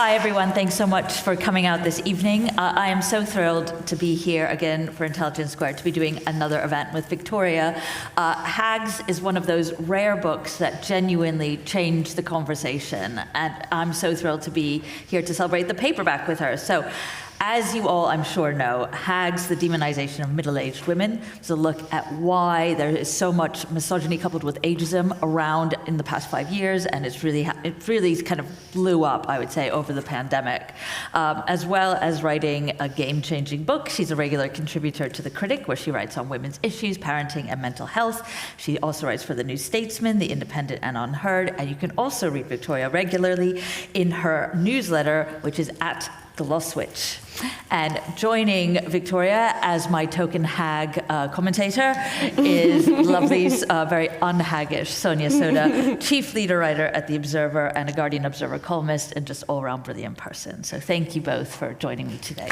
Hi, everyone. Thanks so much for coming out this evening. I am so thrilled to be here again for Intelligence Squared, to be doing another event with Victoria. Hags is one of those rare books that genuinely changed the conversation, and I'm so thrilled to be here to celebrate the paperback with her. So, as you all, I'm sure, know, Hags, the Demonization of Middle-Aged Women, is a look at why there is so much misogyny coupled with ageism around in the past 5 years, and it really kind of blew up, I would say, over the pandemic. As well as writing a game-changing book, she's a regular contributor to The Critic, where she writes on women's issues, parenting, and mental health. She also writes for The New Statesman, The Independent, and Unheard, and you can also read Victoria regularly in her newsletter, which is at The Lost Switch. And joining Victoria as my token hag commentator is lovely, very unhaggish Sonia Sodha, chief leader writer at The Observer and a Guardian Observer columnist, and just all-around brilliant person. So thank you both for joining me today.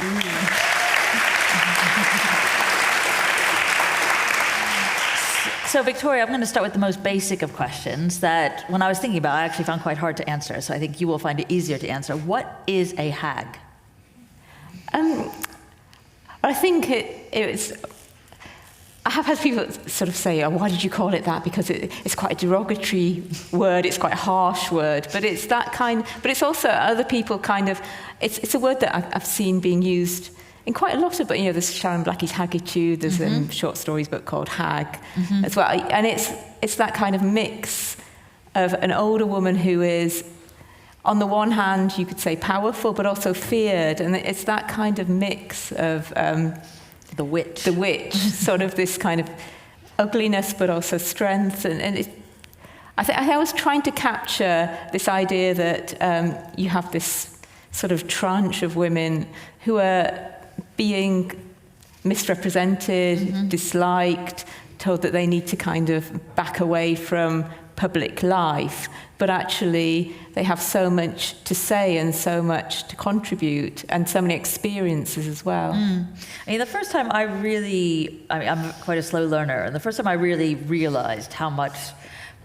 So Victoria, I'm going to start with the most basic of questions that, when I was thinking about, I actually found quite hard to answer. So I think you will find it easier to answer. What is a hag? I think it's. I have had people sort of say, "Oh, why did you call it that?" Because it's quite a derogatory word. It's quite a harsh word, but it's that kind. But it's also other people kind of. It's a word that I've seen being used in quite a lot of. But there's Sharon Blackie's Haggitude. There's a short stories book called Hag as well, and it's that kind of mix of an older woman who is, on the one hand, you could say powerful, but also feared. And it's that kind of mix of the witch, sort of this kind of ugliness, but also strength. I was trying to capture this idea that you have this sort of tranche of women who are being misrepresented, disliked, told that they need to kind of back away from public life, but actually they have so much to say and so much to contribute and so many experiences as well. I mean, the first time I'm quite a slow learner, and the first time I really realized how much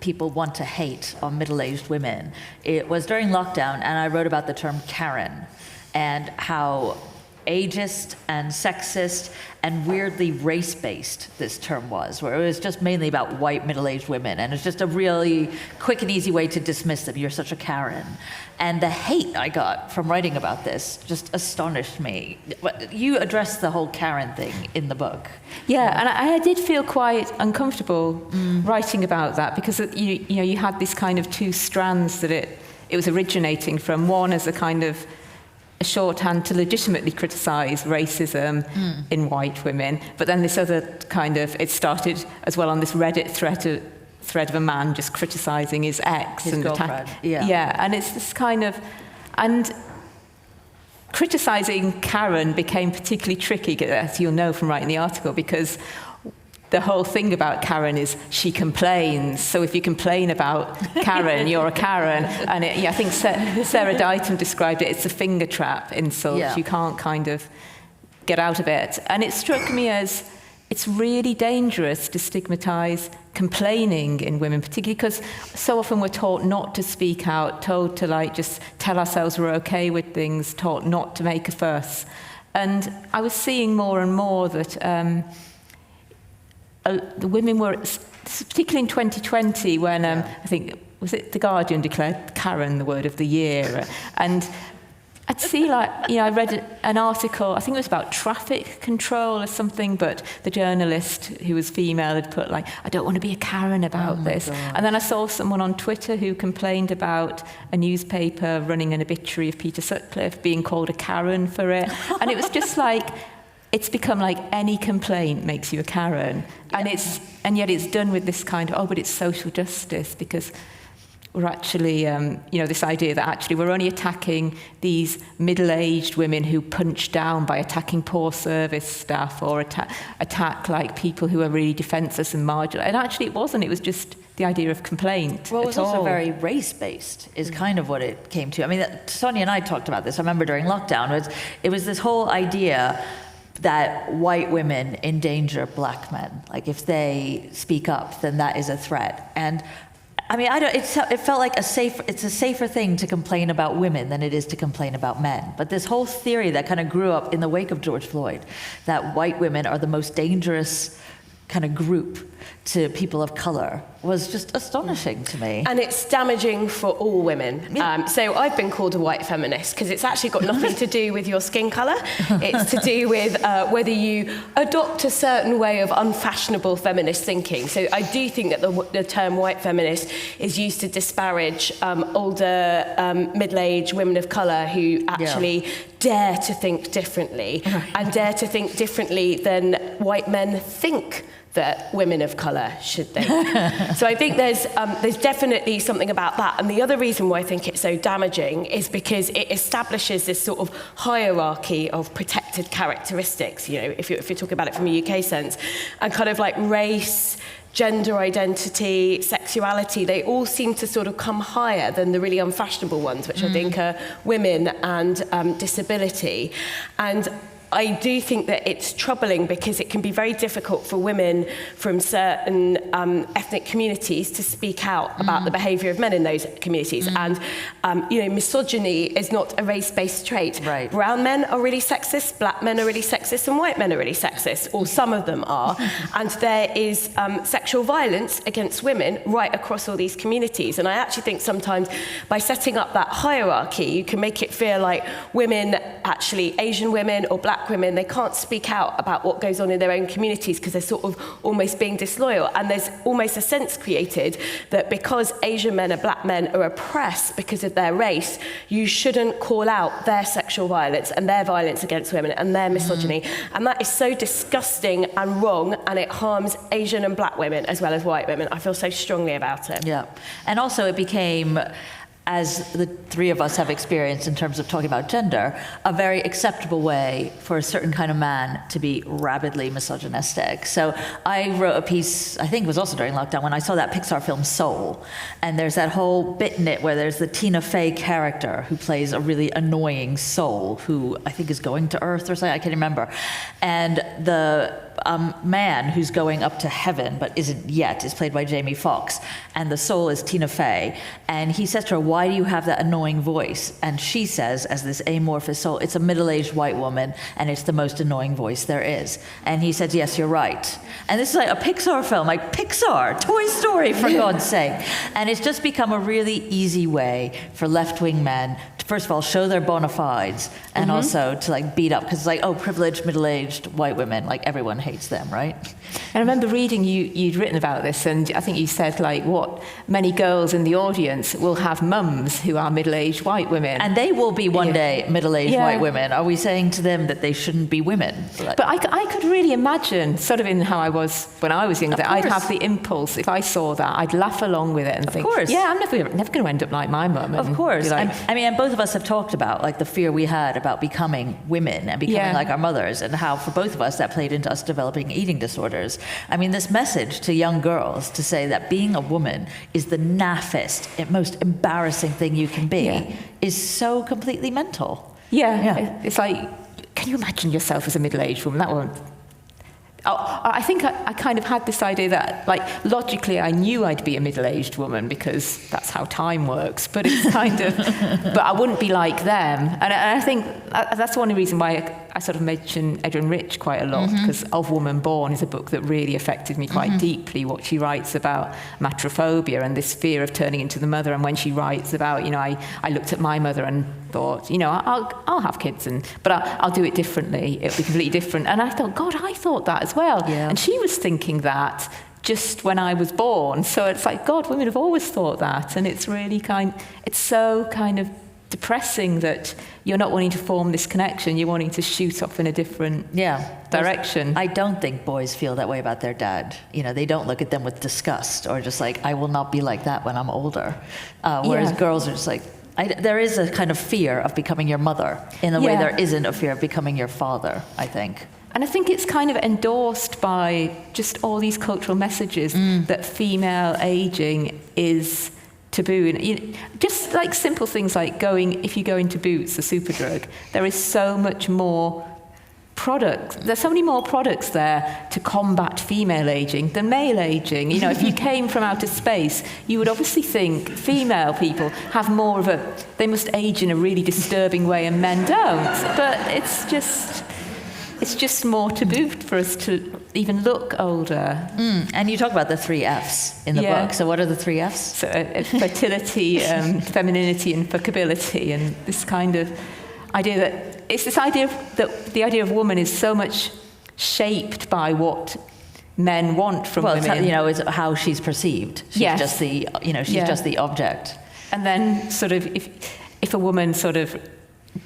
people want to hate on middle-aged women, it was during lockdown, and I wrote about the term Karen and how ageist and sexist and weirdly race-based this term was, where it was just mainly about white middle-aged women, and it's just a really quick and easy way to dismiss them. You're such a Karen. And the hate I got from writing about this just astonished me. You addressed the whole Karen thing in the book. Yeah, and I did feel quite uncomfortable writing about that, because you had this kind of two strands that it was originating from. One as a kind of a shorthand to legitimately criticise racism in white women, but then this other kind of, it started as well on this Reddit thread of a man just criticising his ex his and girlfriend. And it's this kind of, and criticising Karen became particularly tricky, as you'll know from writing the article, because the whole thing about Karen is she complains. So if you complain about Karen, you're a Karen. And I think Sarah Dighton described it, it's a finger trap insult. Yeah. You can't kind of get out of it. And it struck me as it's really dangerous to stigmatise complaining in women, particularly because so often we're taught not to speak out, told to just tell ourselves we're okay with things, taught not to make a fuss. And I was seeing more and more that the women were, particularly in 2020, when I think, was it The Guardian declared Karen the word of the year? And I'd see I read an article, I think it was about traffic control or something, but the journalist who was female had put I don't want to be a Karen about this. God. And then I saw someone on Twitter who complained about a newspaper running an obituary of Peter Sutcliffe being called a Karen for it. And it was just it's become any complaint makes you a Karen. And yet it's done with this kind of, but it's social justice, because we're actually, this idea that actually we're only attacking these middle-aged women who punch down by attacking poor service staff or attack people who are really defenseless and marginal. And actually it wasn't, it was just the idea of complaint. Well, it was also very race-based, is kind of what it came to. I mean, Sonia and I talked about this, I remember during lockdown, it was this whole idea that white women endanger black men. If they speak up, then that is a threat. And I mean, I don't. It felt like it's a safer thing to complain about women than it is to complain about men. But this whole theory that kind of grew up in the wake of George Floyd, that white women are the most dangerous kind of group to people of color, was just astonishing to me. And it's damaging for all women. Yeah. So I've been called a white feminist because it's actually got nothing to do with your skin colour. It's to do with whether you adopt a certain way of unfashionable feminist thinking. So I do think that the term white feminist is used to disparage older middle-aged women of colour who actually dare to think differently and dare to think differently than white men think that women of colour should think. So I think there's definitely something about that. And the other reason why I think it's so damaging is because it establishes this sort of hierarchy of protected characteristics, you know, if you're talking about it from a UK sense, and kind of like race, gender identity, sexuality, they all seem to sort of come higher than the really unfashionable ones, which I think are women and disability. And I do think that it's troubling because it can be very difficult for women from certain ethnic communities to speak out about the behaviour of men in those communities. And, you know, misogyny is not a race-based trait. Right. Brown men are really sexist, black men are really sexist, and white men are really sexist, or some of them are. And there is sexual violence against women right across all these communities. And I actually think sometimes by setting up that hierarchy, you can make it feel like women, actually Asian women or black women, they can't speak out about what goes on in their own communities because they're sort of almost being disloyal. And there's almost a sense created that because Asian men and black men are oppressed because of their race, you shouldn't call out their sexual violence and their violence against women and their misogyny. And that is so disgusting and wrong, and it harms Asian and black women as well as white women. I feel so strongly about it. Yeah. And also it became, as the three of us have experienced in terms of talking about gender, a very acceptable way for a certain kind of man to be rabidly misogynistic. So I wrote a piece, I think it was also during lockdown, when I saw that Pixar film Soul. And there's that whole bit in it where there's the Tina Fey character who plays a really annoying soul who I think is going to Earth or something, I can't remember. And the man who's going up to heaven but isn't yet is played by Jamie Foxx, and the soul is Tina Fey, and he says to her, why do you have that annoying voice? And she says, as this amorphous soul, it's a middle-aged white woman and it's the most annoying voice there is. And he said, yes, you're right. And this is like a Pixar film, like Pixar, Toy Story, for God's sake. And it's just become a really easy way for left-wing men to, first of all, show their bona fides and also to like beat up, because it's like, oh, privileged middle-aged white women, like everyone hates them, right? And I remember reading you'd written about this, and I think you said, like, what many girls in the audience will have mums who are middle-aged white women. And they will be one day middle-aged white women. Are we saying to them that they shouldn't be women? But I could really imagine, sort of in how I was when I was younger, that I'd have the impulse, if I saw that, I'd laugh along with it and think, yeah, I'm never going to end up like my mum. Of course. Like, I mean, and both of us have talked about, like, the fear we had about becoming women and becoming like our mothers, and how for both of us that played into us developing eating disorders. I mean, this message to young girls to say that being a woman is the naffest and most embarrassing thing you can be is so completely mental. It's like, can you imagine yourself as a middle-aged woman? That won't... I think I kind of had this idea that, like, logically I knew I'd be a middle-aged woman because that's how time works, but it's kind of, but I wouldn't be like them. And I think that's one reason why I sort of mention Edwin Rich quite a lot, because Of Woman Born is a book that really affected me quite deeply, what she writes about matrophobia and this fear of turning into the mother. And when she writes about, you know, I looked at my mother and thought, you know, I'll have kids, but I'll do it differently. It'll be completely different. And I thought, God, I thought that as well. Yeah. And she was thinking that just when I was born. So it's like, God, women have always thought that. And it's really it's so kind of depressing that you're not wanting to form this connection. You're wanting to shoot off in a different direction. I don't think boys feel that way about their dad. You know, they don't look at them with disgust or just like, I will not be like that when I'm older. Whereas girls are just like, there is a kind of fear of becoming your mother in the way there isn't a fear of becoming your father, I think. And I think it's kind of endorsed by just all these cultural messages that female aging is taboo. And just like simple things like if you go into Boots, the Superdrug, there is so much more there's so many more products there to combat female aging than male aging. You know, if you came from outer space, you would obviously think female people have more of they must age in a really disturbing way and men don't. But it's just more taboo for us to even look older. And you talk about the 3 Fs in the book. So what are the 3 Fs? So fertility, femininity and fuckability, and this kind of idea that it's this idea that the idea of woman is so much shaped by what men want from women. Well, it's how she's perceived. She's just the, she's just the object. And then sort of if a woman sort of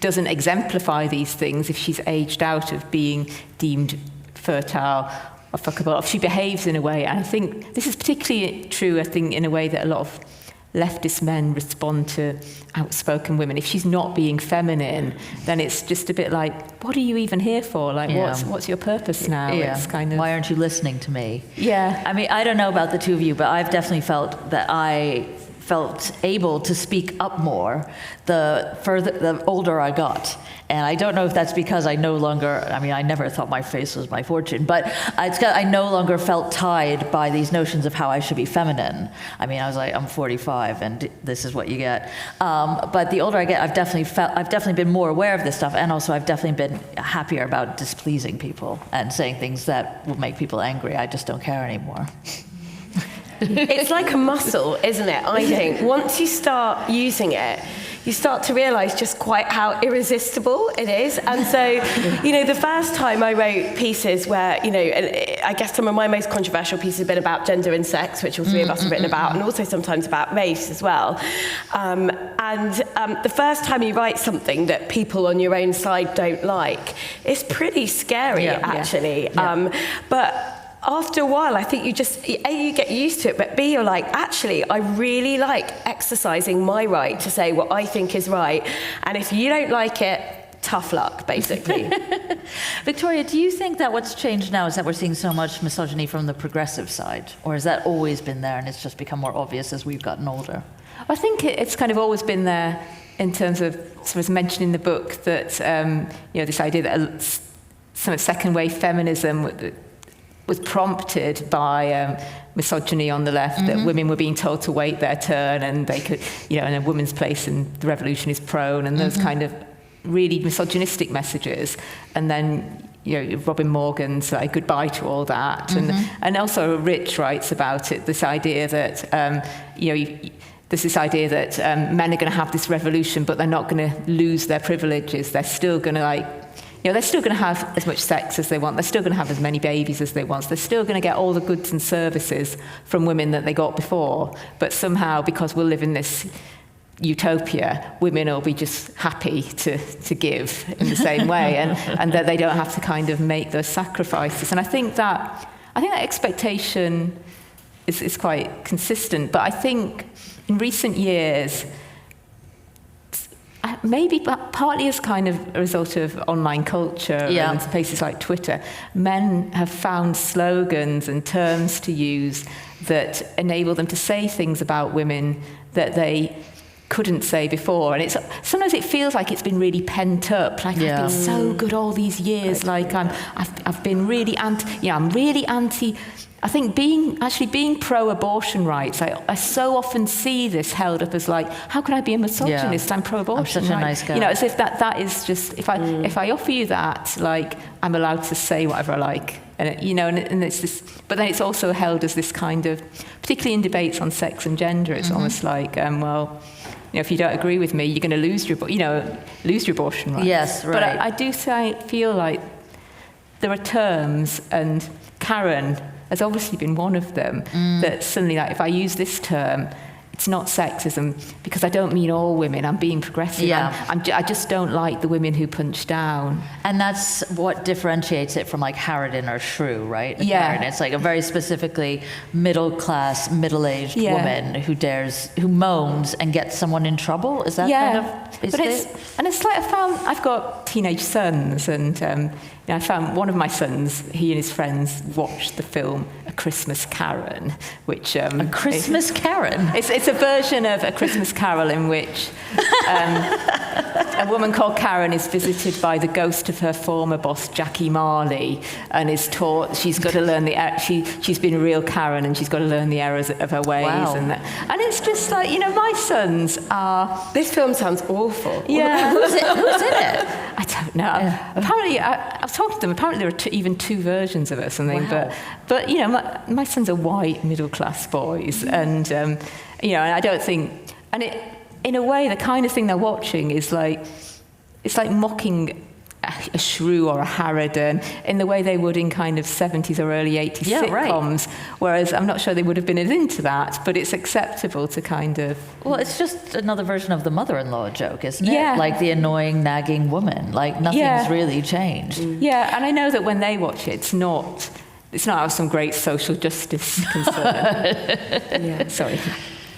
doesn't exemplify these things, if she's aged out of being deemed fertile or fuckable, if she behaves in a way, and I think this is particularly true, I think, in a way that a lot of leftist men respond to outspoken women. If she's not being feminine, then it's just a bit like, what are you even here for? Like, what's your purpose now? Yeah. It's kind of, why aren't you listening to me? Yeah. I mean, I don't know about the two of you, but I've definitely felt that I felt able to speak up more the older I got. And I don't know if that's because I never thought my face was my fortune, but I no longer felt tied by these notions of how I should be feminine. I mean, I was like, I'm 45 and this is what you get. But the older I get, I've definitely been more aware of this stuff, and also I've definitely been happier about displeasing people and saying things that will make people angry. I just don't care anymore. It's like a muscle, isn't it? I think once you start using it, you start to realise just quite how irresistible it is. And so, the first time I wrote pieces where, and I guess some of my most controversial pieces have been about gender and sex, which all 3 of us have written about, and also sometimes about race as well. The first time you write something that people on your own side don't like, it's pretty scary, actually. Yeah. But after a while, I think you just, A, you get used to it, but B, you're like, actually, I really like exercising my right to say what I think is right. And if you don't like it, tough luck, basically. Victoria, do you think that what's changed now is that we're seeing so much misogyny from the progressive side? Or has that always been there and it's just become more obvious as we've gotten older? I think it's kind of always been there in terms of, sort of mentioned in the book, that, this idea that some of second-wave feminism was prompted by misogyny on the left, that women were being told to wait their turn and they could, and a woman's place in the revolution is prone, and those kind of really misogynistic messages. And then, Robin Morgan's like, goodbye to all that. And also Rich writes about it, this idea that, there's this idea that men are going to have this revolution, but they're not going to lose their privileges. They're still going to they're still going to have as much sex as they want. They're still going to have as many babies as they want. They're still going to get all the goods and services from women that they got before. But somehow, because we'll live in this utopia, women will be just happy to give in the same way, and that they don't have to kind of make those sacrifices. And I think that expectation is quite consistent. But I think in recent years, maybe partly as kind of a result of online culture and places like Twitter, men have found slogans and terms to use that enable them to say things about women that they couldn't say before. And sometimes it feels like it's been really pent up, like I've been so good all these years, like I've been really I'm really anti. I think being pro-abortion rights, I so often see this held up as like, how can I be a misogynist? I'm pro-abortion. I'm such a nice guy. As if that is just, if I offer you that, like, I'm allowed to say whatever I like. And and it's this, but then it's also held as this kind of, particularly in debates on sex and gender, it's almost like, if you don't agree with me, you're going to lose your abortion rights. Yes, right. But I do feel like there are terms, and Karen has obviously been one of them, that suddenly, like, if I use this term, it's not sexism, because I don't mean all women, I'm being progressive. I just don't like the women who punch down. And that's what differentiates it from like Harridan or Shrew, right? Yeah. It's like a very specifically middle-class, middle-aged woman who moans and gets someone in trouble. Is that kind of... It's like I've got teenage sons, and I found one of my sons, he and his friends watched the film A Christmas Karen, which... A Christmas Karen? It's a version of A Christmas Carol in which a woman called Karen is visited by the ghost of her former boss, Jackie Marley, and is taught she's got to learn she's been a real Karen and she's got to learn the errors of her ways. Wow. And it's just like, my sons are... This film sounds awful. Yeah. Who's in it? I don't know. Apparently, I was talking to them. Apparently, there are even two versions of it or something. Wow. But my sons are white middle-class boys, and and I don't think, and it, in a way, the kind of thing they're watching is like, it's like mocking a shrew or a harridan in the way they would in kind of 70s or early 80s sitcoms, whereas I'm not sure they would have been as into that, but it's acceptable to kind of... Well, it's just another version of the mother-in-law joke, isn't it? Yeah. Like the annoying, nagging woman. Like nothing's really changed. Yeah, and I know that when they watch it, it's not out of some great social justice concern. Sorry.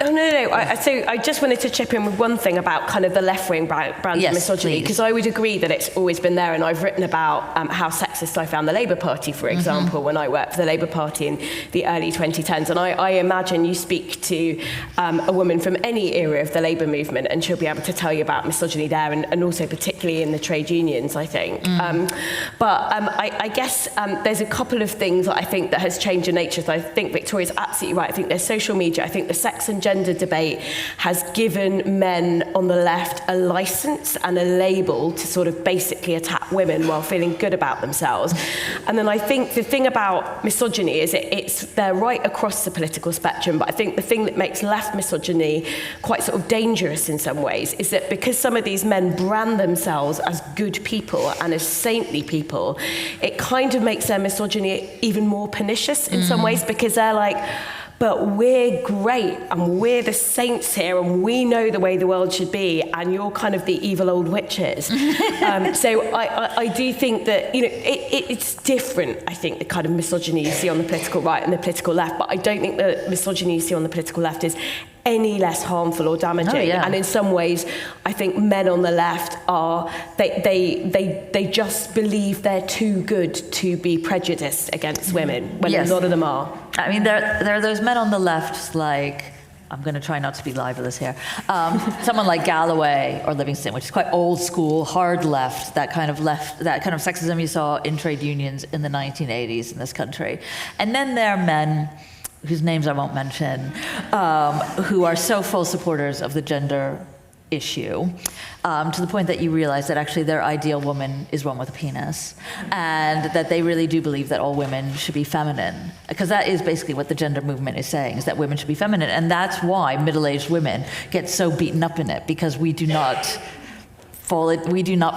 Oh, no. So I just wanted to chip in with one thing about kind of the left-wing brand of misogyny, because I would agree that it's always been there, and I've written about how sexist I found the Labour Party, for example, when I worked for the Labour Party in the early 2010s. And I imagine you speak to a woman from any era of the Labour movement, and she'll be able to tell you about misogyny there, and also particularly in the trade unions, I think. I guess there's a couple of things that I think that has changed in nature. So I think Victoria's absolutely right. I think there's social media. I think the sex and gender debate has given men on the left a license and a label to sort of basically attack women while feeling good about themselves. And then I think the thing about misogyny is they're right across the political spectrum, but I think the thing that makes left misogyny quite sort of dangerous in some ways is that because some of these men brand themselves as good people and as saintly people, it kind of makes their misogyny even more pernicious in some ways, because they're like, but we're great and we're the saints here and we know the way the world should be and you're kind of the evil old witches. So I do think that, it's different, I think, the kind of misogyny you see on the political right and the political left, but I don't think the misogyny you see on the political left is any less harmful or damaging. Oh, yeah. And in some ways, I think men on the left are, they just believe they're too good to be prejudiced against women, when a lot of them are. I mean, there are those men on the left, like, I'm going to try not to be libelous here, someone like Galloway or Livingston, which is quite old school, hard left, that kind of sexism you saw in trade unions in the 1980s in this country. And then there are men whose names I won't mention, who are so full supporters of the gender issue, to the point that you realize that actually their ideal woman is one with a penis, and that they really do believe that all women should be feminine, because that is basically what the gender movement is saying, is that women should be feminine, and that's why middle-aged women get so beaten up in it, because we do not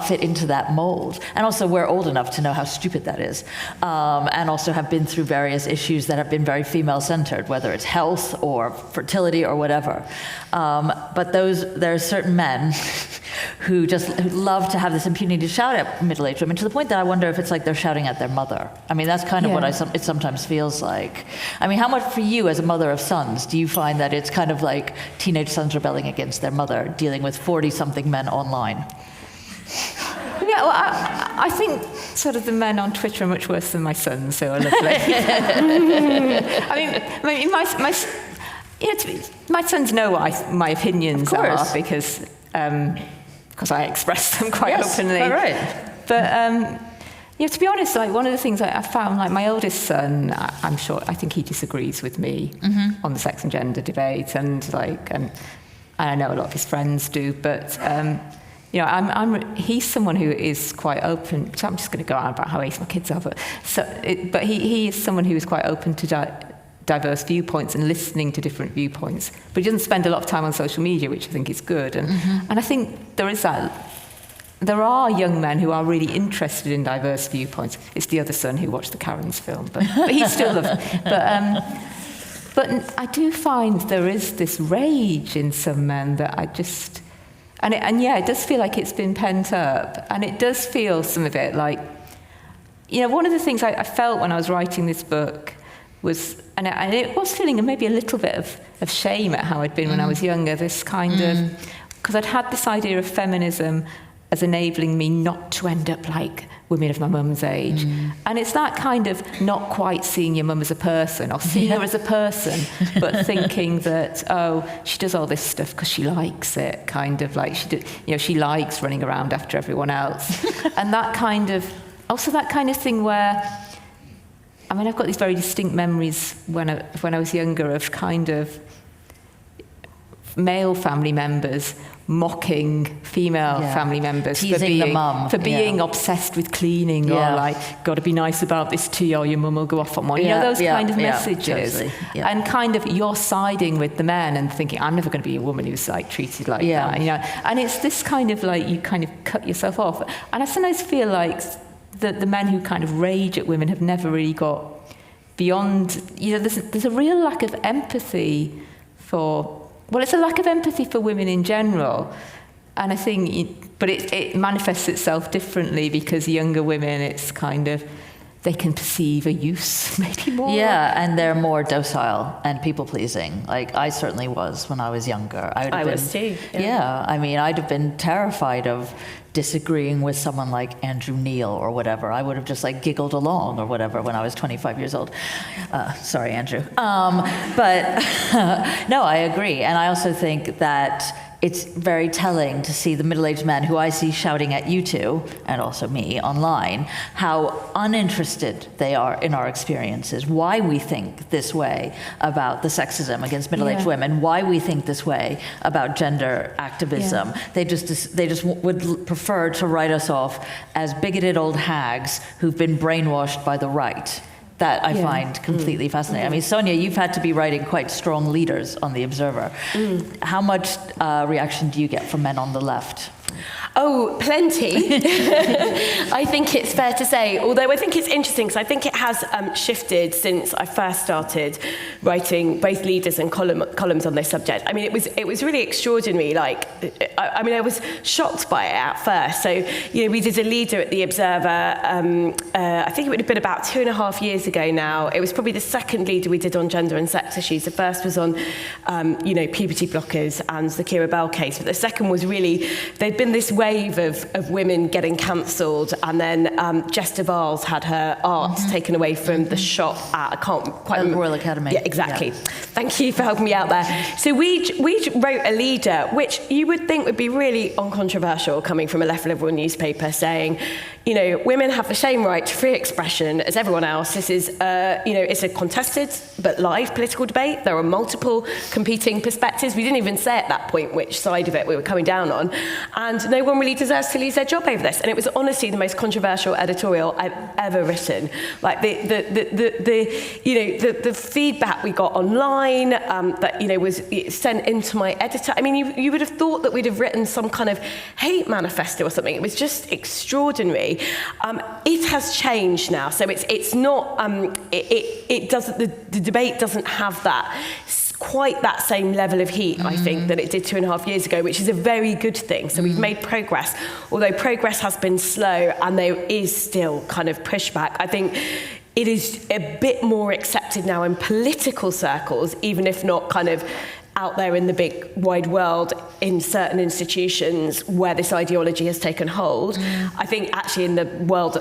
fit into that mold. And also we're old enough to know how stupid that is. And also have been through various issues that have been very female-centered, whether it's health or fertility or whatever. But there are certain men who love to have this impunity to shout at middle-aged women, to the point that I wonder if it's like they're shouting at their mother. I mean, that's kind of what it sometimes feels like. I mean, how much for you as a mother of sons do you find that it's kind of like teenage sons rebelling against their mother, dealing with 40-something men online? Yeah, well, I think sort of the men on Twitter are much worse than my sons, so are lovely. I mean, my sons know what my opinions are, because I express them quite openly. All right. But to be honest, like one of the things I found, like my oldest son, I think he disagrees with me on the sex and gender debate, and I know a lot of his friends do, but. He's someone who is quite open. So I'm just going to go on about how ace my kids are, but he is someone who is quite open to diverse viewpoints and listening to different viewpoints. But he doesn't spend a lot of time on social media, which I think is good. And I think there is that. There are young men who are really interested in diverse viewpoints. It's the other son who watched the Karen's film, but he still loves it. But I do find there is this rage in some men that I just. And it does feel like it's been pent up. And it does feel, some of it, like, one of the things I felt when I was writing this book was, and it was feeling maybe a little bit of shame at how I'd been when I was younger, this kind of, because I'd had this idea of feminism as enabling me not to end up like women of my mum's age. And it's that kind of not quite seeing your mum as a person, or seeing her as a person, but thinking that, oh, she does all this stuff because she likes it, kind of like she likes running around after everyone else. And that kind of, also that kind of thing where, I mean, I've got these very distinct memories when I was younger of kind of male family members mocking female family members teasing the mum for being obsessed with cleaning, or like, got to be nice about this tea or your mum will go off on one. You know, those kind of messages. Totally. And kind of you're siding with the men and thinking, I'm never going to be a woman who's like treated like that. You know, and it's this kind of like, you kind of cut yourself off. And I sometimes feel like that the men who kind of rage at women have never really got beyond, you know, there's a real lack of empathy for, well, it's a lack of empathy for women in general. And I think, but it manifests itself differently because younger women, it's kind of, they can perceive a use maybe more. Yeah, and they're more docile and people-pleasing. Like, I certainly was when I was younger. I was too. Yeah, I mean, I'd have been terrified of disagreeing with someone like Andrew Neil or whatever. I would have just like giggled along or whatever when I was 25 years old. Sorry, Andrew. But no, I agree. And I also think that it's very telling to see the middle-aged men who I see shouting at you two, and also me, online, how uninterested they are in our experiences, why we think this way about the sexism against middle-aged women, why we think this way about gender activism. They just would prefer to write us off as bigoted old hags who've been brainwashed by the right. That I find completely fascinating. I mean, Sonia, you've had to be writing quite strong leaders on The Observer. How much reaction do you get from men on the left? Oh, plenty. I think it's fair to say, although I think it's interesting because I think it has shifted since I first started writing both leaders and columns on this subject. I mean, it was really extraordinary. Like, I mean, I was shocked by it at first. So, you know, we did a leader at The Observer, I think it would have been about 2.5 years ago now. It was probably the second leader we did on gender and sex issues. The first was on, you know, puberty blockers and the Keira Bell case. But the second was really, there'd been this wave of women getting cancelled, and then Jess Duvall's had her art taken away from the shop at, I can't quite remember. Royal Academy. Yeah, exactly. Yeah. Thank you for helping me out there. So we wrote a leader, which you would think would be really uncontroversial coming from a left liberal newspaper, saying, you know, women have the same right to free expression as everyone else. This is, you know, it's a contested but live political debate. There are multiple competing perspectives. We didn't even say at that point which side of it we were coming down on. And no one really deserves to lose their job over this. And it was honestly the most controversial editorial I've ever written. Like the feedback we got online that, you know, was sent into my editor. I mean, you would have thought that we'd have written some kind of hate manifesto or something. It was just extraordinary. It has changed now, so it's not. It doesn't. The debate doesn't have that quite that same level of heat, I think, that it did 2.5 years ago, which is a very good thing. So we've made progress, although progress has been slow and there is still kind of pushback. I think it is a bit more accepted now in political circles, even if not kind of out there in the big wide world in certain institutions where this ideology has taken hold. I think actually in the world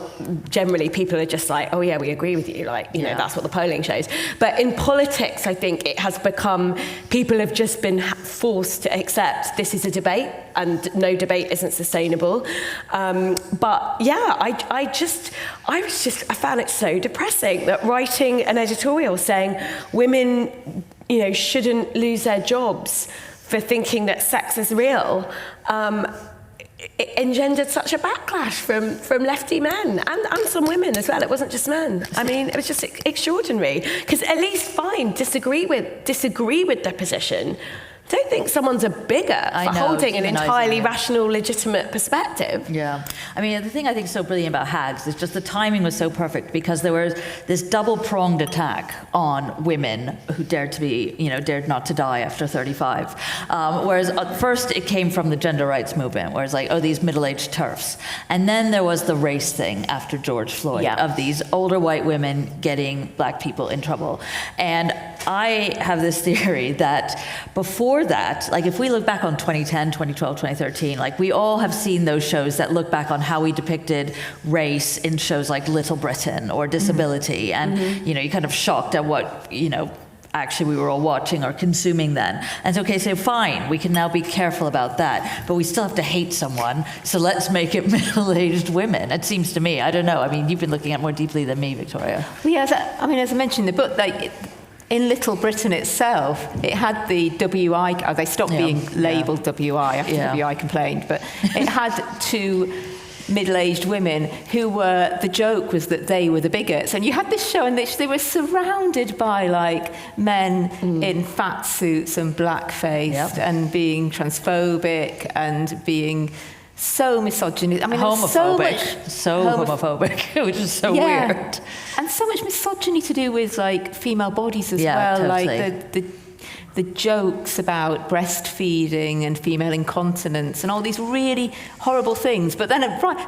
generally people are just like, oh yeah, we agree with you, like, you know, that's what the polling shows. But in politics, I think it has become, people have just been forced to accept this is a debate and no debate isn't sustainable. But yeah, I found it so depressing that writing an editorial saying women, you know, shouldn't lose their jobs for thinking that sex is real, it engendered such a backlash from lefty men and some women as well. It wasn't just men. I mean, it was just extraordinary. Because at least fine, disagree with their position. Don't think someone's a bigot for holding an entirely rational, legitimate perspective. Yeah. I mean, the thing I think is so brilliant about Hags is just the timing was so perfect because there was this double-pronged attack on women who dared not to die after 35. Whereas at first it came from the gender rights movement, where it's like, oh, these middle-aged TERFs. And then there was the race thing after George Floyd of these older white women getting black people in trouble. And I have this theory that before that, like if we look back on 2010, 2012, 2013, like we all have seen those shows that look back on how we depicted race in shows like Little Britain or Disability. And, you know, you're kind of shocked at what, you know, actually we were all watching or consuming then. And so, okay, so fine, we can now be careful about that, but we still have to hate someone, so let's make it middle-aged women, it seems to me. I don't know, I mean, you've been looking at it more deeply than me, Victoria. Well, yeah, as I mentioned in the book, like, in Little Britain itself, it had the WI, they stopped being labelled WI after WI complained, but it had two middle-aged women who were, the joke was that they were the bigots. And you had this show in which they were surrounded by like men in fat suits and black-faced and being transphobic and being so misogynist. I mean, homophobic. So homophobic, which is so weird. And so much misogyny to do with like female bodies as well. Totally. Like the jokes about breastfeeding and female incontinence and all these really horrible things. But then,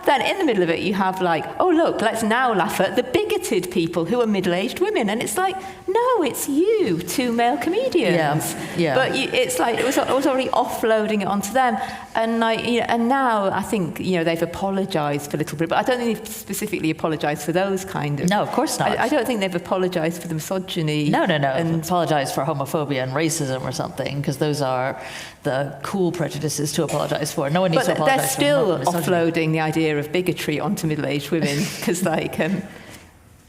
then in the middle of it, you have like, oh, look, let's now laugh at the bigoted people who are middle-aged women. And it's like, no, it's you, two male comedians. But it's like, it was already offloading it onto them. And like, you know, and now I think, you know, they've apologised for Little Britain, but I don't think they've specifically apologised for those kind of... No, of course not. I don't think they've apologised for the misogyny. No. And apologised for homophobia and racism or something, because those are the cool prejudices to apologise for. No one needs to apologise for they're still offloading the idea of bigotry onto middle-aged women, because like...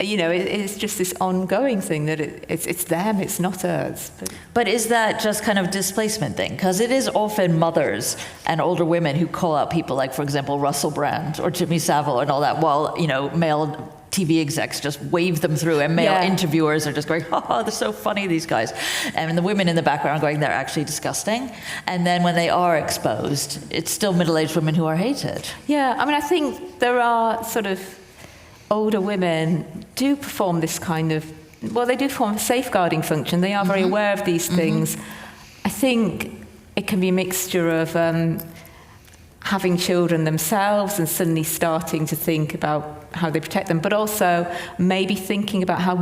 you know, it's just this ongoing thing that it's them, it's not us. But is that just kind of displacement thing? Because it is often mothers and older women who call out people like, for example, Russell Brand or Jimmy Savile and all that, while, you know, male TV execs just wave them through, and male interviewers are just going, oh, they're so funny, these guys. And the women in the background going, they're actually disgusting. And then when they are exposed, it's still middle-aged women who are hated. Yeah, I mean, I think there are sort of older women do perform this kind of, well, they do perform a safeguarding function. They are very aware of these things. I think it can be a mixture of having children themselves and suddenly starting to think about how they protect them, but also maybe thinking about how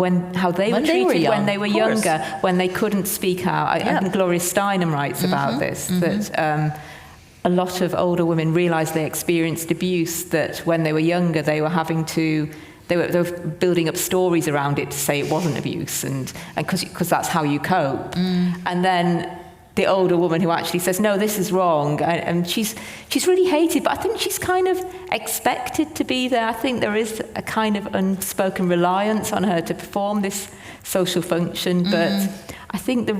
they were treated when they were younger, when they couldn't speak out. I think Gloria Steinem writes about this, that a lot of older women realised they experienced abuse, that when they were younger they were having to, they were building up stories around it to say it wasn't abuse, and because that's how you cope. And then the older woman who actually says, no, this is wrong, and she's really hated, but I think she's kind of expected to be there. I think there is a kind of unspoken reliance on her to perform this social function, but I think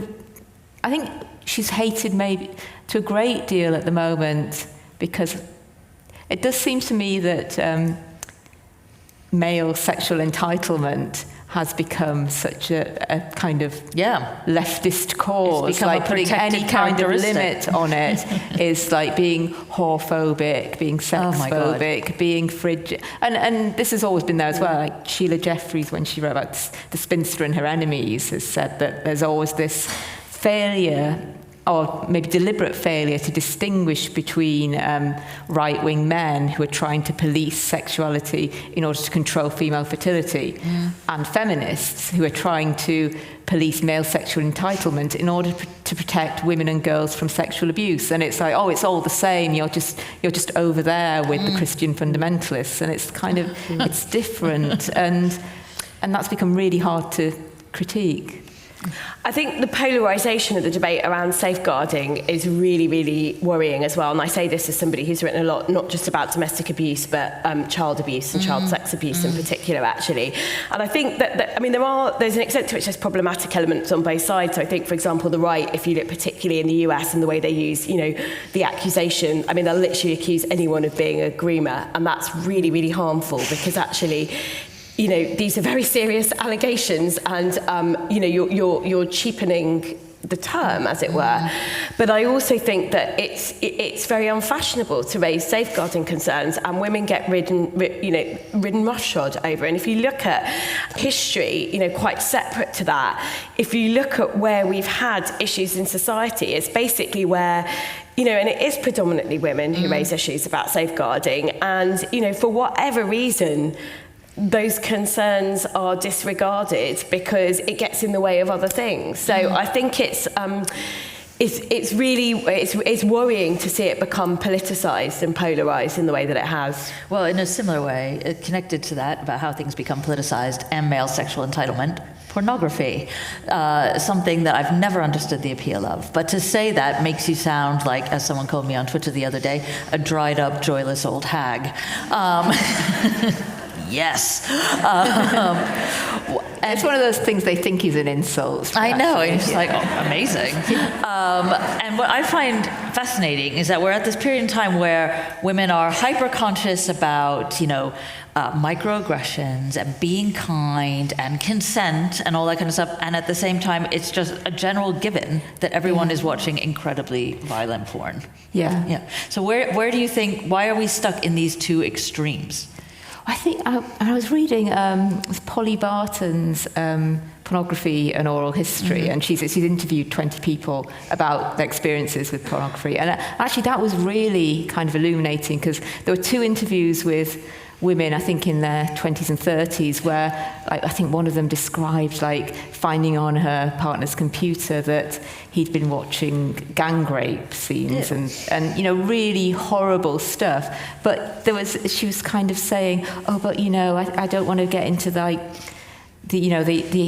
she's hated maybe to a great deal at the moment, because it does seem to me that male sexual entitlement has become such a kind of leftist cause. Like putting any kind of limit on it is like being whorephobic, being sexphobic, being frigid. And this has always been there as well. Like Sheila Jeffreys, when she wrote about The Spinster and Her Enemies, has said that there's always this failure, or maybe deliberate failure, to distinguish between right-wing men who are trying to police sexuality in order to control female fertility and feminists who are trying to police male sexual entitlement in order to protect women and girls from sexual abuse. And it's like, oh, it's all the same, you're just over there with the Christian fundamentalists, and it's kind of, it's different, and that's become really hard to critique. I think the polarisation of the debate around safeguarding is really, really worrying as well. And I say this as somebody who's written a lot, not just about domestic abuse, but child abuse and child sex abuse in particular, actually. And I think that I mean, there's an extent to which there's problematic elements on both sides. So I think, for example, the right, if you look particularly in the US and the way they use, you know, the accusation, I mean, they'll literally accuse anyone of being a groomer. And that's really, really harmful, because actually, you know, these are very serious allegations, and you know, you're cheapening the term, as it were. But I also think that it's very unfashionable to raise safeguarding concerns, and women get ridden roughshod over. And if you look at history, you know, quite separate to that, if you look at where we've had issues in society, it's basically where, you know, and it is predominantly women who raise issues about safeguarding, and, you know, for whatever reason, those concerns are disregarded because it gets in the way of other things. So I think it's worrying to see it become politicized and polarized in the way that it has. Well, in a similar way, connected to that, about how things become politicized and male sexual entitlement, pornography, something that I've never understood the appeal of. But to say that makes you sound like, as someone called me on Twitter the other day, a dried up, joyless old hag. Yes. It's one of those things they think is an insult. I know. It's just like, oh, amazing. And what I find fascinating is that we're at this period in time where women are hyper-conscious about, microaggressions and being kind and consent and all that kind of stuff. And at the same time, it's just a general given that everyone is watching incredibly violent porn. Yeah. So where do you think, why are we stuck in these two extremes? I think I was reading Polly Barton's Pornography and Oral History, and she's interviewed 20 people about their experiences with pornography. And actually that was really kind of illuminating, because there were 2 interviews with women, I think in their 20s and 30s, where I think one of them described finding on her partner's computer that he'd been watching gang rape scenes and really horrible stuff. But she was kind of saying, oh, but I don't want to get into the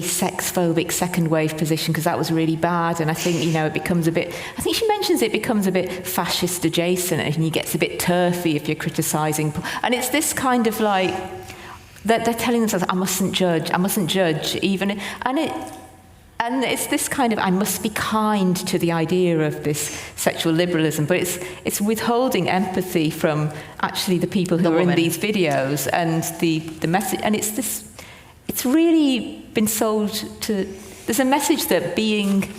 sex-phobic second wave position, because that was really bad. And I think, it becomes a bit, I think she mentions it becomes a bit fascist adjacent, and he gets a bit turfy if you're criticising. And it's this kind of they're telling themselves, I mustn't judge even, and it's this kind of, I must be kind to the idea of this sexual liberalism, but it's withholding empathy from actually the people who are in these videos and the message, and it's really been sold to... There's a message that being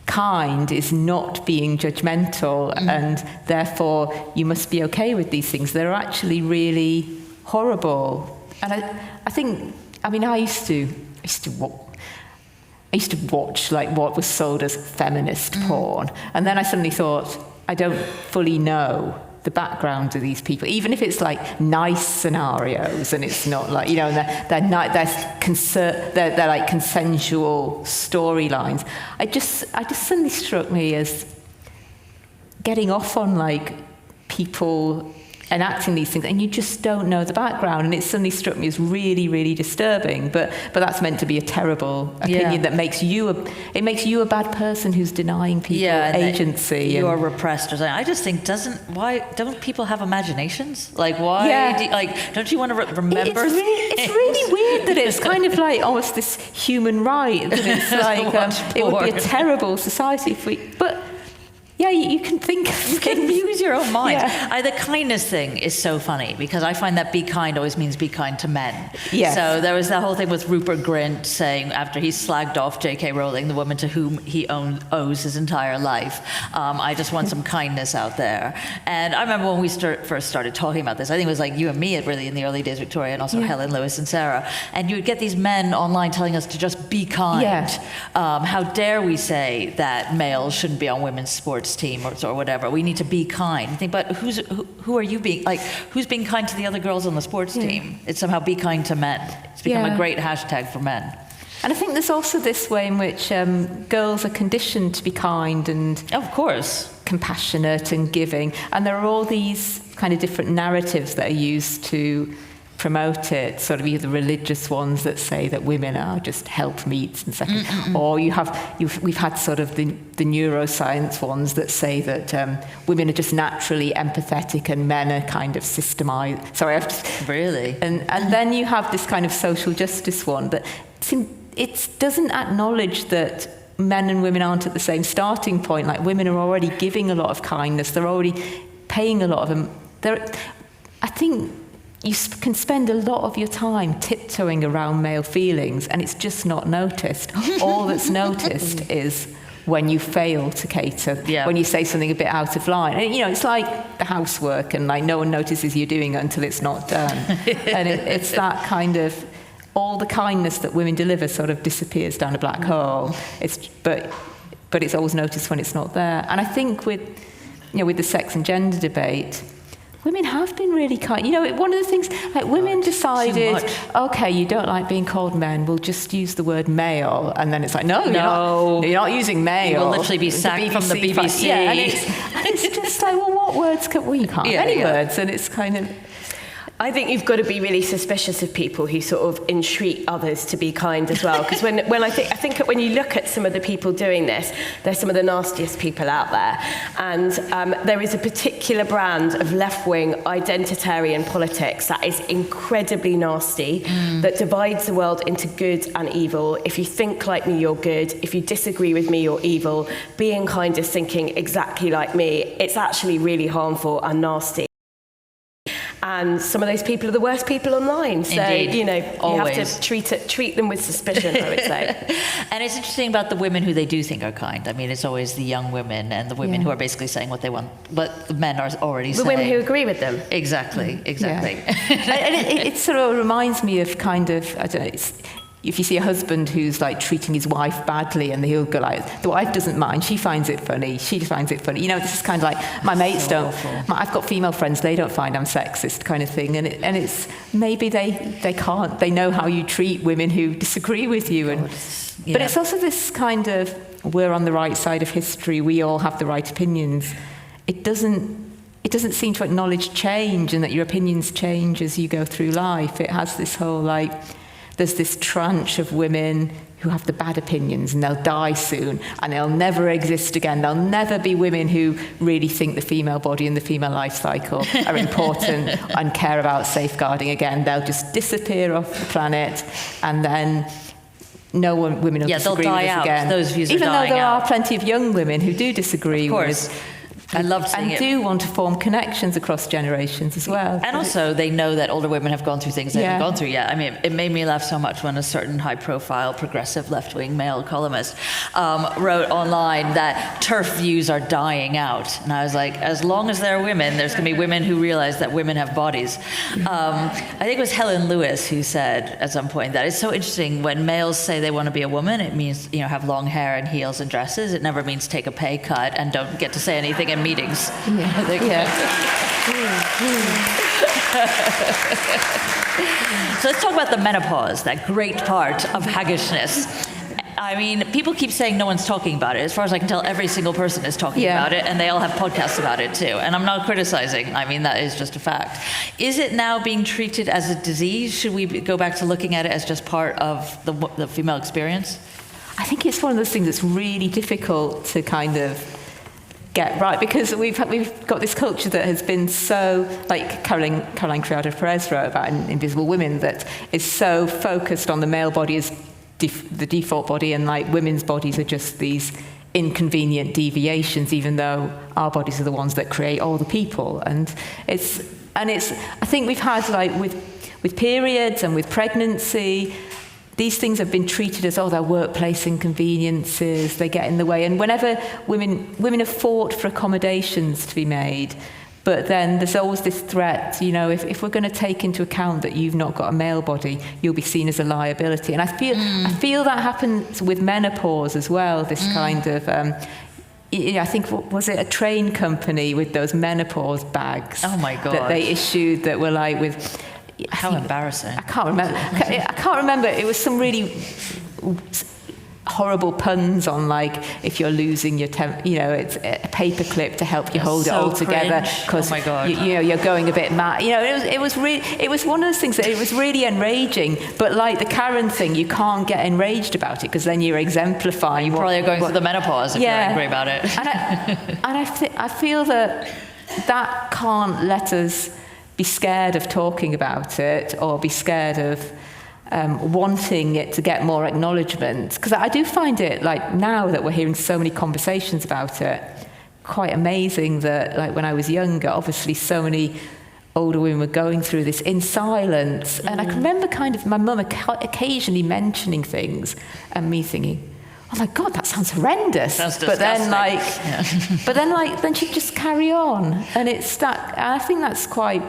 kind is not being judgmental, and therefore you must be okay with these things. They're actually really horrible. And I think... I used to watch what was sold as feminist porn, and then I suddenly thought, I don't fully know the background of these people, even if it's nice scenarios, and it's not they're consensual storylines. It just suddenly struck me as getting off on people enacting these things, and you just don't know the background, and it suddenly struck me as really, really disturbing. But that's meant to be a terrible opinion that makes you a bad person who's denying people agency. You are repressed or something. I just think don't people have imaginations? Why? Don't you want to remember? It's really weird that it's kind of almost this human right, that it's it would be a terrible society if we. But yeah, you can think of You can use your own mind. Yeah. The kindness thing is so funny, because I find that be kind always means be kind to men. Yes. So there was that whole thing with Rupert Grint saying, after he slagged off J.K. Rowling, the woman to whom he owes his entire life, I just want some kindness out there. And I remember when we first started talking about this, I think it was you and me really in the early days, Victoria, and also Helen, Lewis, and Sarah. And you would get these men online telling us to just be kind. Yeah. How dare we say that males shouldn't be on women's sports team or whatever. We need to be kind. You think, but who are you being who's being kind to the other girls on the sports team? It's somehow be kind to men. It's become a great hashtag for men. And I think there's also this way in which girls are conditioned to be kind and, of course, compassionate and giving. And there are all these kind of different narratives that are used to promote it, sort of either religious ones that say that women are just helpmeets and second, or we've had sort of the neuroscience ones that say that women are just naturally empathetic and men are kind of systemized. Sorry, I've just really. And then you have this kind of social justice one that it doesn't acknowledge that men and women aren't at the same starting point. Women are already giving a lot of kindness. They're already paying a lot of them. I think you can spend a lot of your time tiptoeing around male feelings, and it's just not noticed. All that's noticed is when you fail to cater, when you say something a bit out of line. And, it's like the housework, and no one notices you're doing it until it's not done. And it's that kind of, all the kindness that women deliver sort of disappears down a black hole. But it's always noticed when it's not there. And I think with the sex and gender debate, women have been really kind. You know, one of the things, like women decided, okay, you don't like being called men, we'll just use the word male. And then it's like, no, you're not using male. You will literally be sacked from the BBC. Yeah, and it's just like, well, what words can, well, you can't have any words. And it's kind of... I think you've got to be really suspicious of people who sort of entreat others to be kind as well. Because when I think when you look at some of the people doing this, they're some of the nastiest people out there. And there is a particular brand of left-wing identitarian politics that is incredibly nasty, that divides the world into good and evil. If you think like me, you're good. If you disagree with me, you're evil. Being kind is thinking exactly like me. It's actually really harmful and nasty. And some of those people are the worst people online. So, Indeed. you know, you Always. have to treat them with suspicion, I would say. And it's interesting about the women who they do think are kind. I mean, it's always the young women and the women who are basically saying what they want, what the men are already saying. The women who agree with them. Exactly. And it sort of reminds me of kind of, I don't know, if you see a husband who's like treating his wife badly and he'll go like, the wife doesn't mind, she finds it funny, she finds it funny. You know, this is kind of like, my mates don't, I've got female friends, they don't find I'm sexist kind of thing. And it's, maybe they can't, they know how you treat women who disagree with you. And But it's also this kind of, we're on the right side of history, we all have the right opinions. It doesn't seem to acknowledge change and that your opinions change as you go through life. It has this whole like, there's this tranche of women who have the bad opinions and they'll die soon and they'll never exist again. There'll never be women who really think the female body and the female life cycle are important and care about safeguarding again. They'll just disappear off the planet and then women will disagree they'll die with us out. again. Those views Even are though dying there out. are plenty of young women who do disagree Of course. with I love seeing it. and do want to form connections across generations as well. And also, they know that older women have gone through things they haven't gone through yet. I mean, it made me laugh so much when a certain high-profile, progressive, left-wing male columnist wrote online that TERF views are dying out. And I was like, as long as there are women, there's going to be women who realize that women have bodies. I think it was Helen Lewis who said at some point that it's so interesting when males say they want to be a woman, it means, you know, have long hair and heels and dresses. It never means take a pay cut and don't get to say anything in meetings. So let's talk about the menopause, that great part of haggishness. I mean, people keep saying no one's talking about it. As far as I can tell, every single person is talking about it, and they all have podcasts about it too. And I'm not criticizing. I mean, that is just a fact. Is it now being treated as a disease? Should we go back to looking at it as just part of the female experience? I think it's one of those things that's really difficult to kind of get right, because we've got this culture that has been so, like Caroline Criado Perez wrote about in Invisible Women, that is so focused on the male body as the default body, and like women's bodies are just these inconvenient deviations, even though our bodies are the ones that create all the people. And it's I think we've had, like with periods and with pregnancy, these things have been treated as, they're workplace inconveniences, they get in the way. And whenever women have fought for accommodations to be made, but then there's always this threat, you know, if we're going to take into account that you've not got a male body, you'll be seen as a liability. And I feel that happens with menopause as well, this kind of... I think, was it a train company with those menopause bags? Oh my God. That they issued that were like with... How embarrassing. I can't remember. It was some really horrible puns on, like, if you're losing your it's a paperclip to help you hold it all together because you're going a bit mad. You know, it was one of those things that it was really enraging. But like the Karen thing, you can't get enraged about it because then you're exemplifying. You probably are going through the menopause if you're angry about it. I feel that can't let us be scared of talking about it or be scared of wanting it to get more acknowledgement. Because I do find it, like, now that we're hearing so many conversations about it, quite amazing that, like, when I was younger, obviously so many older women were going through this in silence. And I can remember kind of my mum occasionally mentioning things and me thinking, oh my God, that sounds horrendous. Sounds but disgusting. then she'd just carry on. And it's that, and I think that's quite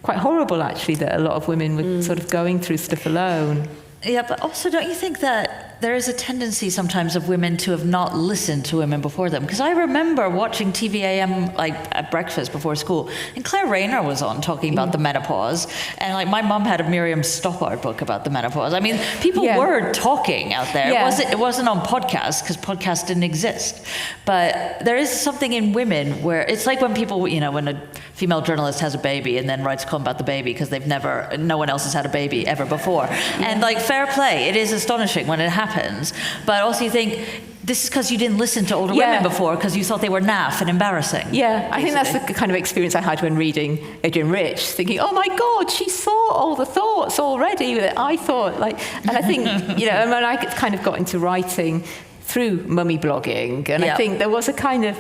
horrible, actually, that a lot of women were sort of going through stuff alone. Yeah, but also don't you think that there is a tendency sometimes of women to have not listened to women before them? Because I remember watching TVAM like at breakfast before school, and Claire Rayner was on talking about the menopause, and like my mum had a Miriam Stoppard book about the menopause. I mean, people were talking out there. It wasn't on podcasts because podcasts didn't exist. But there is something in women where it's like when people, you know, when a female journalist has a baby and then writes a column about the baby because no one else has had a baby ever before. And like, fair play, it is astonishing when it happens. But also you think, this is because you didn't listen to older women before because you thought they were naff and embarrassing. Yeah, I think that's the kind of experience I had when reading Adrienne Rich, thinking, oh my God, she saw all the thoughts already that I thought. And I think, you know, and when I kind of got into writing through mummy blogging, and I think there was a kind of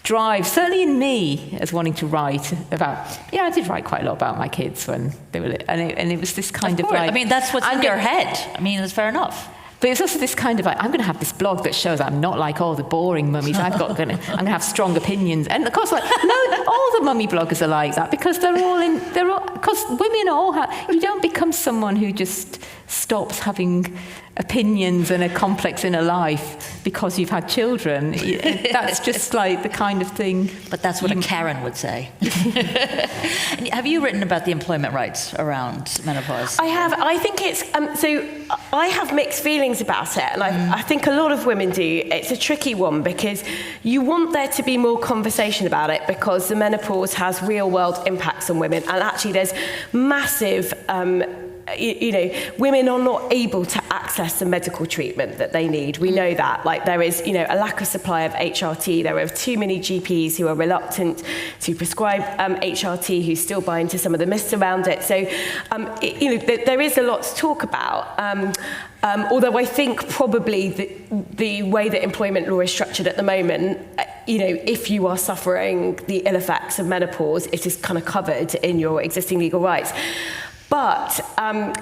drive, certainly in me, as wanting to write about, I did write quite a lot about my kids when they were little, and it was this kind of like... I mean, that's what's in your head. I mean, that's fair enough. But it's also this kind of like, I'm going to have this blog that shows I'm not like all the boring mummies. I'm going to have strong opinions. And of course, like, no, all the mummy bloggers are like that because because women all have, you don't become someone who just stops having opinions and a complex inner life because you've had children. That's just like the kind of thing. But that's what a Karen would say. Have you written about the employment rights around menopause? I have. I think it's so I have mixed feelings about it, and I think a lot of women do. It's a tricky one because you want there to be more conversation about it because the menopause has real world impacts on women, and actually there's massive women are not able to access the medical treatment that they need. We know that. Like, there is, a lack of supply of HRT. There are too many GPs who are reluctant to prescribe HRT, who still buy into some of the myths around it. So, there is a lot to talk about. Although I think probably the way that employment law is structured at the moment, if you are suffering the ill effects of menopause, it is kind of covered in your existing legal rights. But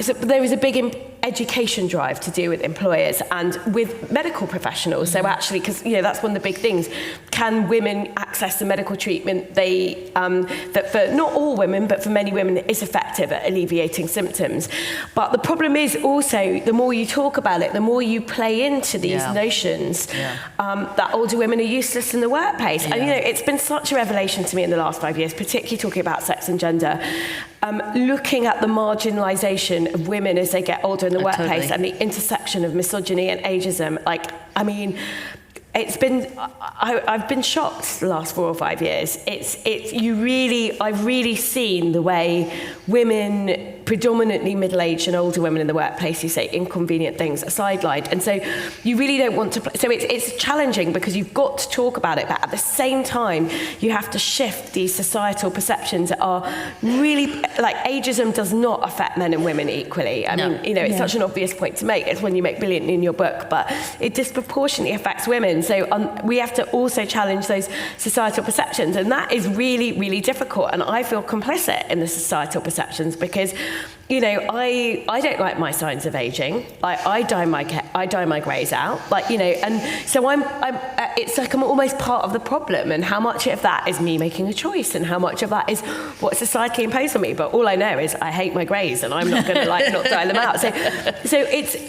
so there is a big education drive to do with employers and with medical professionals. So actually, because that's one of the big things, can women access the medical treatment that for not all women, but for many women, is effective at alleviating symptoms? But the problem is also, the more you talk about it, the more you play into these notions that older women are useless in the workplace. And it's been such a revelation to me in the last 5 years, particularly talking about sex and gender. Looking at the marginalisation of women as they get older in the workplace and the intersection of misogyny and ageism, I've been shocked the last 4 or 5 years. I've really seen the way women, predominantly middle-aged and older women in the workplace who say inconvenient things, are sidelined. And so you really don't want to... So it's challenging because you've got to talk about it, but at the same time, you have to shift these societal perceptions that are really... Like, ageism does not affect men and women equally. I mean, it's such an obvious point to make. It's when you make brilliant in your book, but it disproportionately affects women. So we have to also challenge those societal perceptions, and that is really, really difficult. And I feel complicit in the societal perceptions because, I don't like my signs of aging. I dye my greys out. And so it's like I'm almost part of the problem. And how much of that is me making a choice, and how much of that is what society imposed on me? But all I know is I hate my greys, and I'm not going to not dye them out. So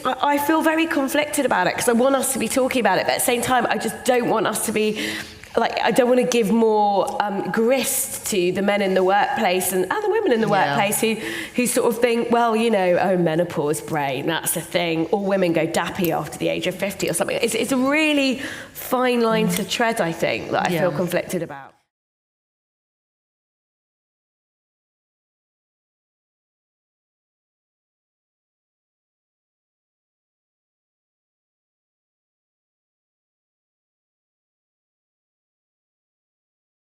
I feel very conflicted about it because I want us to be talking about it, but at the same time, I just don't want us to be. I don't want to give more grist to the men in the workplace and the women in the workplace who sort of think, menopause brain, that's a thing. All women go dappy after the age of 50 or something. It's a really fine line to tread, I think, that I feel conflicted about.